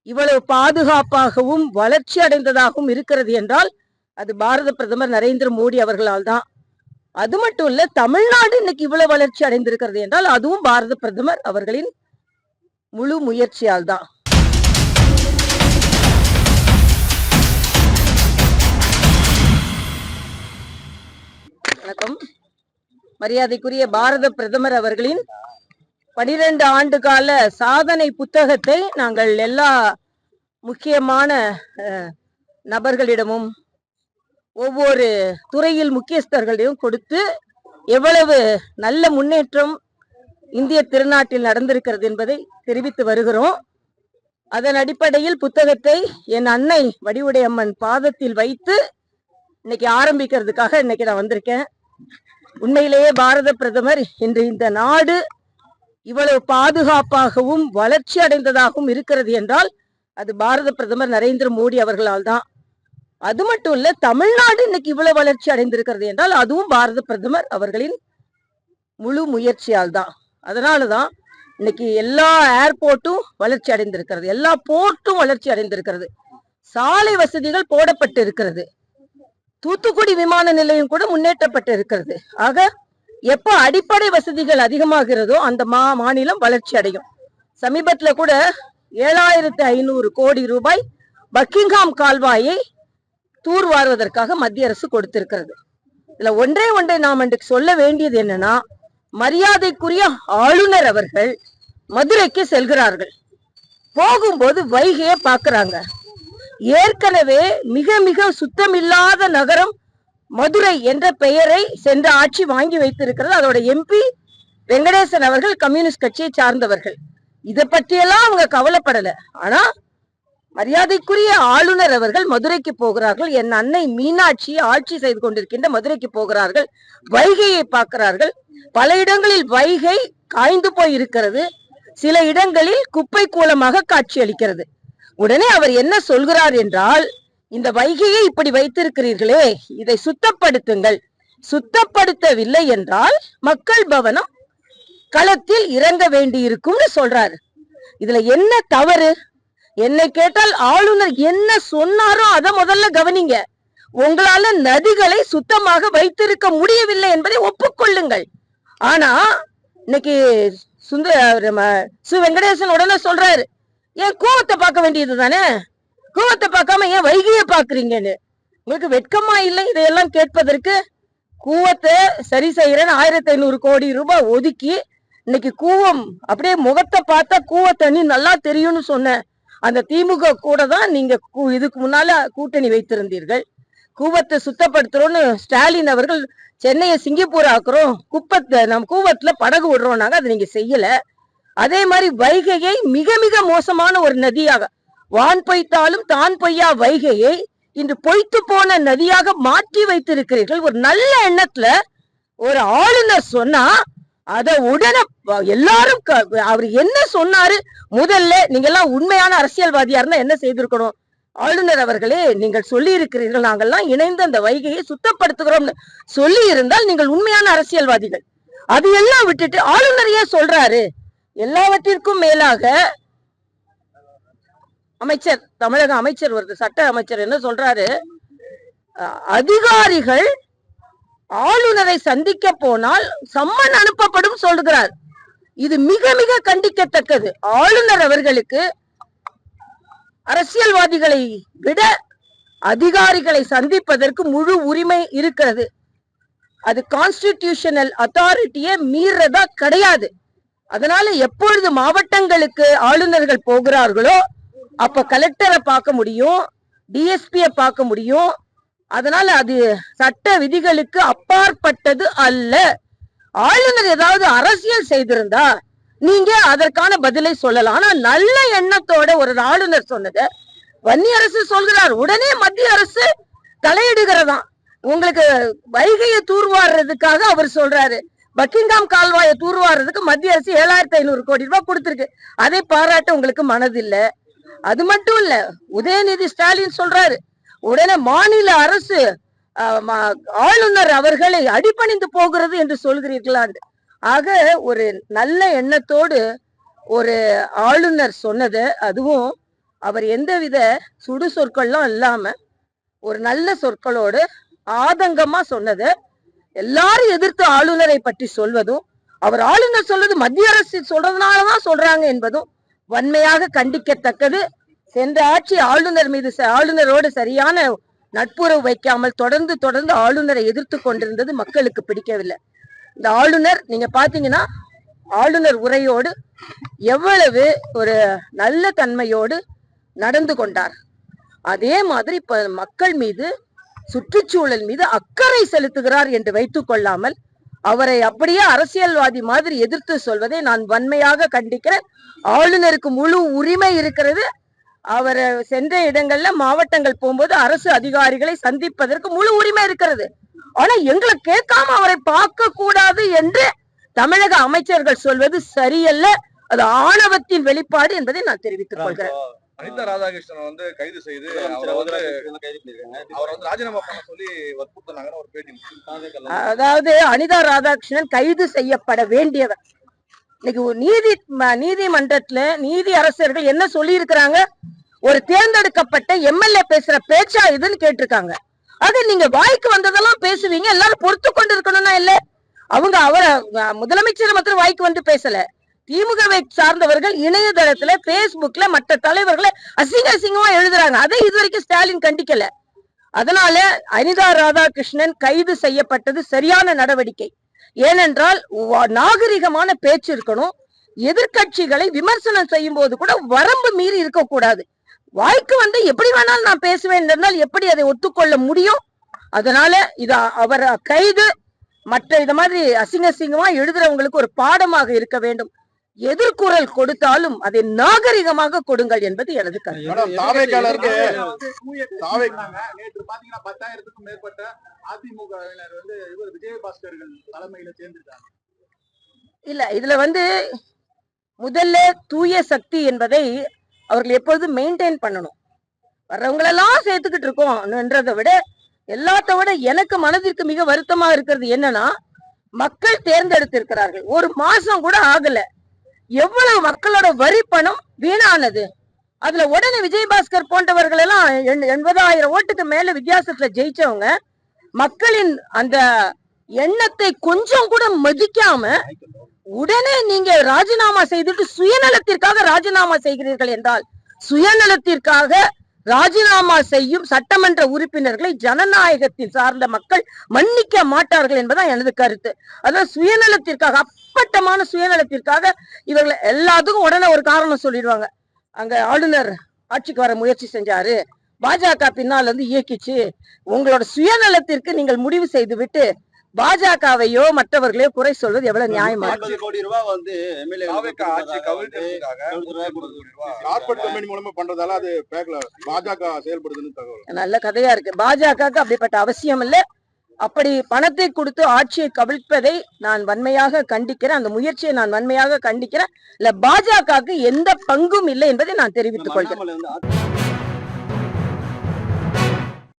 இவ்வளவு பாதுகாப்பாகவும் வளர்ச்சி அடைந்ததாகவும் இருக்கிறது என்றால் அது பாரத பிரதமர் நரேந்திர மோடி அவர்களால் தான். அது மட்டும் இல்ல, தமிழ்நாடு இன்னைக்கு இவ்வளவு வளர்ச்சி அடைந்திருக்கிறது என்றால் அதுவும் பாரத பிரதமர் அவர்களின் முழு முயற்சியால் தான். வணக்கம். மரியாதைக்குரிய பாரத பிரதமர் அவர்களின் 12 ஆண்டு கால சாதனை புத்தகத்தை நாங்கள் எல்லா முக்கியமான நபர்களிடமும் ஒவ்வொரு துறையில் முக்கியஸ்தர்களிடம் கொடுத்து எவ்வளவு நல்ல முன்னேற்றம் இந்திய திருநாட்டில் நடந்திருக்கிறது என்பதை தெரிவித்து வருகிறோம். அதன் அடிப்படையில் புத்தகத்தை என் அன்னை வடிவுடையம்மன் பாதத்தில் வைத்து இன்னைக்கு ஆரம்பிக்கிறதுக்காக இன்னைக்கு நான் வந்திருக்கேன். உண்மையிலேயே பாரத பிரதமர் இன்று இந்த நாடு இவ்வளவு பாதுகாப்பாகவும் வளர்ச்சி அடைந்ததாகவும் இருக்கிறது என்றால் அது பாரத பிரதமர் நரேந்திர மோடி அவர்களால் தான். அது மட்டும் இல்ல, தமிழ்நாடு இன்னைக்கு இவ்வளவு வளர்ச்சி அடைந்திருக்கிறது என்றால் அதுவும் பாரத பிரதமர் அவர்களின் முழு முயற்சியால் தான். அதனாலதான் இன்னைக்கு எல்லா ஏர்போர்ட்டும் வளர்ச்சி அடைந்திருக்கிறது, எல்லா போர்ட்டும் வளர்ச்சி அடைந்திருக்கிறது, சாலை வசதிகள் போடப்பட்டு இருக்கிறது, தூத்துக்குடி விமான நிலையம் கூட முன்னேற்றப்பட்டு இருக்கிறது. ஆக எப்ப அடிப்படை வசதிகள் அதிகமாகிறதோ அந்த மாநிலம் வளர்ச்சி அடையும். சமீபத்துல கூட 7500 கோடி ரூபாய் பக்கிங்ஹாம் கால்வாயை தூர்வாருவதற்காக மத்திய அரசு கொடுத்திருக்கிறது. இதுல ஒன்றை நாம் இன்றைக்கு சொல்ல வேண்டியது என்னன்னா, மரியாதைக்குரிய ஆளுநர் அவர்கள் மதுரைக்கு செல்கிறார்கள். போகும்போது வைகையை பாக்குறாங்க. ஏற்கனவே மிக மிக சுத்தமில்லாத நகரம் மதுரை என்ற பெயரை சென்ற ஆட்சி வாங்கி வைத்திருக்கிறது. அதோட எம்பி வெங்கடேசன் அவர்கள் கம்யூனிஸ்ட் கட்சியை சார்ந்தவர்கள். இதை பற்றியெல்லாம் அவங்க கவலைப்படல. ஆனா மரியாதைக்குரிய ஆளுநர் அவர்கள் மதுரைக்கு போகிறார்கள். என் அன்னை மீனாட்சி ஆட்சி செய்து கொண்டிருக்கின்ற மதுரைக்கு போகிறார்கள். வைகையை பார்க்கிறார்கள். பல இடங்களில் வைகை காய்ந்து போய் இருக்கிறது, சில இடங்களில் குப்பை கூலமாக காட்சி அளிக்கிறது. உடனே அவர் என்ன சொல்கிறார் என்றால், இந்த வைகையை இப்படி வைத்திருக்கிறீர்களே, இதை சுத்தப்படுத்துங்கள், சுத்தப்படுத்தவில்லை என்றால் மக்கள் பவனம் களத்தில் இறங்க வேண்டி இருக்கும்னு சொல்றாரு. இதுல என்ன தவறு? என்னை கேட்டால் ஆளுநர் என்ன சொன்னாரோ அதை முதல்ல கவனிங்க. உங்களால நதிகளை சுத்தமாக வைத்திருக்க முடியவில்லை என்பதை ஒப்புக்கொள்ளுங்கள். ஆனா இன்னைக்கு சு வெங்கடேசன் உடனே சொல்றாரு, ஏன் கூவத்தை பார்க்க வேண்டியது தானே, கூவத்தை பார்க்காம ஏன் வைகையை பாக்குறீங்கன்னு. உங்களுக்கு வெட்கமா இல்லை இதையெல்லாம் கேட்பதற்கு? கூவத்தை சரி செய்யறேன்னு 1500 கோடி ரூபாய் ஒதுக்கி இன்னைக்கு கூவம் அப்படியே முகத்தை பார்த்தா கூவ தண்ணி நல்லா தெரியும்னு சொன்ன அந்த திமுக கூட தான் நீங்க இதுக்கு முன்னால கூட்டணி வைத்திருந்தீர்கள். கூவத்தை சுத்தப்படுத்துறோம்னு ஸ்டாலின் அவர்கள் சென்னையை சிங்கப்பூர் ஆக்குறோம், குப்பத்தை நம்ம கூவத்துல படகு விடுறோம்னாங்க, அதை நீங்க செய்யல. அதே மாதிரி வைகையை மிக மிக மோசமான ஒரு நதியாக, வான் பொய்த்தாலும் தான் பொய்யா வைகையை இன்று பொய்த்து போன நதியாக மாற்றி வைத்திருக்கிறீர்கள். ஒரு நல்ல எண்ணத்துல ஒரு ஆளுநர் சொன்னா அத உடனே எல்லாரும் அவர் என்ன சொன்னாரு, முதல்ல நீங்க எல்லாம் உண்மையான அரசியல்வாதியா இருந்தா என்ன செய்திருக்கணும்? ஆளுநர் அவர்களே, நீங்கள் சொல்லி இருக்கிறீர்கள் நாங்கள்லாம் இணைந்து அந்த வைகையை சுத்தப்படுத்துகிறோம்னு சொல்லி இருந்தால் நீங்கள் உண்மையான அரசியல்வாதிகள். அது எல்லாம் விட்டுட்டு ஆளுநர் ஏன் சொல்றாரு? எல்லாவற்றிற்கும் மேலாக அமைச்சர், தமிழக அமைச்சர் வருது, சட்ட அமைச்சர் என்ன சொல்றாரு, அதிகாரிகள் ஆளுநரை சந்திக்க போனால் சம்மன் அனுப்பப்படும் சொல்லுகிறார். இது மிக மிக கண்டிக்கத்தக்கது. ஆளுநர் அவர்களுக்கு அரசியல்வாதிகளை விட அதிகாரிகளை சந்திப்பதற்கு முழு உரிமை இருக்கிறது. அது கான்ஸ்டிடியூஷனல் அத்தாரிட்டியை மீறதா கிடையாது. அதனால எப்பொழுது மாவட்டங்களுக்கு ஆளுநர்கள் போகிறார்களோ அப்ப கலெக்டரை பார்க்க முடியும், டிஎஸ்பியை பார்க்க முடியும். அதனால அது சட்ட விதிகளுக்கு அப்பாற்பட்டது அல்ல. ஆளுநர் ஏதாவது அரசியல் செய்திருந்தா நீங்க அதற்கான பதிலை சொல்லலாம். ஆனா நல்ல எண்ணத்தோட ஒரு ஆளுநர் சொன்னத வன்னிய அரசு சொல்கிறார், உடனே மத்திய அரசு தலையிடுகிறதா. உங்களுக்கு வைகையை தூர்வாடுறதுக்காக அவர் சொல்றாரு, பக்கிங்ஹாம் கால்வாயை தூர்வாடுறதுக்கு மத்திய அரசு 7500 கோடி ரூபாய் கொடுத்திருக்கு. அதை பாராட்ட உங்களுக்கு மனதில்லை. அது மட்டும் இல்ல, உதயநிதி ஸ்டாலின் சொல்றாரு, உடனே மாநில அரசு ஆளுநர் அவர்களை அடிபணிந்து போகிறது என்று சொல்கிறீர்களான்னு. ஆக ஒரு நல்ல எண்ணத்தோடு ஒரு ஆளுநர் சொன்னது, அதுவும் அவர் எந்தவித சுடு சொற்கள்லாம் இல்லாம ஒரு நல்ல சொற்களோடு ஆதங்கமா சொன்னது, எல்லாரும் எதிர்த்து ஆளுநரை பற்றி சொல்வதும், அவர் ஆளுநர் சொல்வது மத்திய அரசு சொல்றதுனாலதான் சொல்றாங்க என்பதும் வன்மையாக கண்டிக்கத்தக்கது. சென்ற ஆட்சி ஆளுநரோடு சரியான நட்புறவு வைக்காமல் தொடர்ந்து ஆளுநரை எதிர்த்து கொண்டிருந்தது மக்களுக்கு பிடிக்கவில்லை. இந்த ஆளுநர் நீங்க பாத்தீங்கன்னா ஆளுநர் உரையோடு எவ்வளவு ஒரு நல்ல தன்மையோடு நடந்து கொண்டார். அதே மாதிரி இப்ப மக்கள் மீது சுற்றுச்சூழல் மீது அக்கறை செலுத்துகிறார் என்று வைத்துக் கொள்ளாமல் அவரை அப்படியே அரசியல்வாதி மாதிரி எதிர்த்து சொல்வதை நான் வன்மையாக கண்டிக்கிறேன். ஆளுநருக்கு முழு உரிமை இருக்கிறது. அவர் சென்ற இடங்கள்ல மாவட்டங்கள் போகும்போது அரசு அதிகாரிகளை சந்திப்பதற்கு முழு உரிமை இருக்கிறது. ஆனா எங்களை கேட்காம அவரை பார்க்க கூடாது என்று தமிழக அமைச்சர்கள் சொல்வது சரியல்ல. அது ஆணவத்தின் வெளிப்பாடு என்பதை நான் தெரிவித்துக் கொள்கிறேன். அனிதா ராதாகிருஷ்ணன் வந்து கைது செய்து அவர் ராஜினாமா பண்ண சொல்லி வற்புறுத்தினாங்கன்னு ஒரு பேட்டி. அதாவது அனிதா ராதாகிருஷ்ணன் கைது செய்யப்பட வேண்டியவர். இன்னைக்கு நீதிமன்றத்துல நீதி அரசர்கள் என்ன சொல்லி இருக்கிறாங்க? ஒரு தேர்ந்தெடுக்கப்பட்ட எம்எல்ஏ பேசுற பேச்சா இதுன்னு கேட்டிருக்காங்க. அது நீங்க வாய்க்கு வந்ததெல்லாம் பேசுவீங்க, எல்லாரும் பொறுத்து கொண்டு இருக்கணும்னா இல்ல. அவங்க முதலமைச்சர் மாத்திரம் வாய்க்கு வந்து பேசல. திமுகவை சார்ந்தவர்கள் இணையதளத்துல பேஸ்புக்ல மற்ற தலைவர்களை அசிங்கமா எழுதுறாங்க. அதை இதுவரைக்கும் ஸ்டாலின் கண்டிக்கல. அதனால அனிதா ராதாகிருஷ்ணன் கைது செய்யப்பட்டது சரியான நடவடிக்கை. ஏனென்றால் நாகரிகமான பேச்சு இருக்கணும். எதிர்கட்சிகளை விமர்சனம் செய்யும் போது கூட வரம்பு மீறி இருக்கக்கூடாது. வாய்க்கு வந்து எப்படி வேணாலும் நான் பேசுவேன் என்றால் எப்படி அதை ஒத்துக்கொள்ள முடியும்? அதனால அவர் கைது மற்ற இத மாதிரி அசிங்கமா எழுதுறவங்களுக்கு ஒரு பாடமாக இருக்க வேண்டும். எதிர்குரல் கொடுத்தாலும் அதை நாகரிகமாக கொடுங்கள் என்பது எனது கருத்து. நேற்று பாத்தீங்கன்னா 10,000க்கும் மேற்பட்ட அதிமுகவினர் வந்து விஜயபாஸ்கர்கள் தலைமையில சேர்ந்திருக்காங்க. இல்ல இதுல முதல்ல தூய சக்தி என்பதை அவர்கள் எப்பொழுதும் மெயின்டைன் பண்ணணும். வர்றவங்களெல்லாம் சேர்த்துக்கிட்டு இருக்கோம்ன்றதை விட எல்லாத்த விட எனக்கு மனதிற்கு மிக வருத்தமா இருக்கிறது என்னன்னா, மக்கள் தேர்ந்தெடுத்திருக்கிறார்கள். ஒரு மாசம் கூட ஆகல, எவ்வளவு மக்களோட வரி பணம் வீணானது. அதுல உடனே விஜயபாஸ்கர் போன்றவர்கள் எல்லாம் 80,000 ஓட்டுக்கு மேல வித்தியாசத்துல ஜெயிச்சவங்க மக்களின் அந்த எண்ணத்தை கொஞ்சம் கூட மதிக்காம உடனே நீங்க ராஜினாமா செய்துட்டு சுயநலத்திற்காக ராஜினாமா செய்கிறீர்கள் என்றால், சுயநலத்திற்காக ராஜினாமா செய்யும் சட்டமன்ற உறுப்பினர்களை ஜனநாயகத்தில் சார்ந்த மக்கள் மன்னிக்க மாட்டார்கள் என்பதான் எனது கருத்து. அதாவது சுயநலத்திற்காக, அப்பட்டமான சுயநலத்திற்காக இவர்கள் எல்லாத்துக்கும் உடனே ஒரு காரணம் சொல்லிடுவாங்க. அங்க ஆளுநர் ஆட்சிக்கு வர முயற்சி செஞ்சாரு, பாஜக பின்னால் இயக்கிச்சு. உங்களோட சுயநலத்திற்கு நீங்கள் முடிவு செய்து விட்டு பாஜகவையோ மற்றவர்களையோ குறை சொல்வது எவ்வளவு நியாயமா? 80 கோடி ரூபாய் வந்து நல்ல கதையா இருக்கு. பாஜகவுக்கு அப்படிப்பட்ட அவசியம் இல்லை. அப்படி பணத்தை கொடுத்து ஆட்சியை கவிழ்ப்பதை நான் வன்மையாக கண்டிக்கிறேன். அந்த முயற்சியை நான் வன்மையாக கண்டிக்கிறேன். இல்ல பாஜகவுக்கு எந்த பங்கும் இல்லை என்பதை நான் தெரிவித்துக் கொள்கிறேன்.